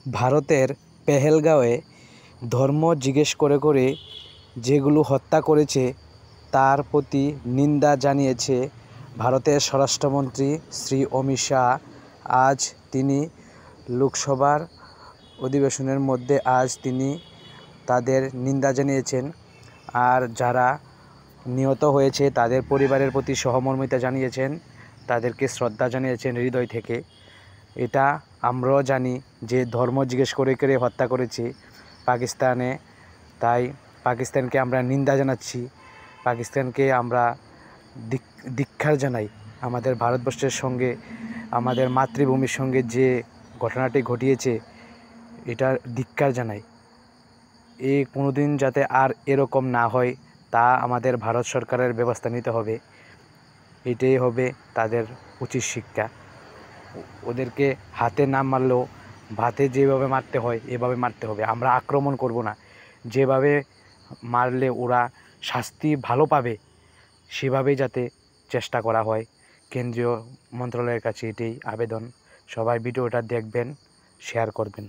ভারতের পেহেলগাঁওয়ে ধর্ম জিজ্ঞেস করে যেগুলো হত্যা করেছে তার প্রতি নিন্দা জানিয়েছে ভারতের স্বরাষ্ট্রমন্ত্রী শ্রী অমিত শাহ। আজ তিনি লোকসভার অধিবেশনের মধ্যে তিনি তাদের নিন্দা জানিয়েছেন। আর যারা নিহত হয়েছে তাদের পরিবারের প্রতি সহমর্মিতা জানিয়েছেন, তাদেরকে শ্রদ্ধা জানিয়েছেন হৃদয় থেকে। এটা আমরাও জানি যে ধর্ম জিজ্ঞেস করে হত্যা করেছে পাকিস্তানে, তাই পাকিস্তানকে আমরা নিন্দা জানাচ্ছি। পাকিস্তানকে আমরা ধিক্কার জানাই। আমাদের ভারতবর্ষের সঙ্গে, আমাদের মাতৃভূমির সঙ্গে যে ঘটনাটি ঘটিয়েছে এটার ধিক্কার জানাই। কোনো দিন যাতে আর এরকম না হয় তা আমাদের ভারত সরকারের ব্যবস্থা নিতে হবে। এটাই হবে তাদের উচিত শিক্ষা। ওদেরকে হাতে না মারলেও ভাতে যেভাবে মারতে হয় এভাবে মারতে হবে। আমরা আক্রমণ করব না, যেভাবে মারলে ওরা শাস্তি ভালো পাবে সেভাবেই যাতে চেষ্টা করা হয়। কেন্দ্রীয় মন্ত্রণালয়ের কাছে এটাই আবেদন। সবাই ভিডিওটা দেখবেন, শেয়ার করবেন।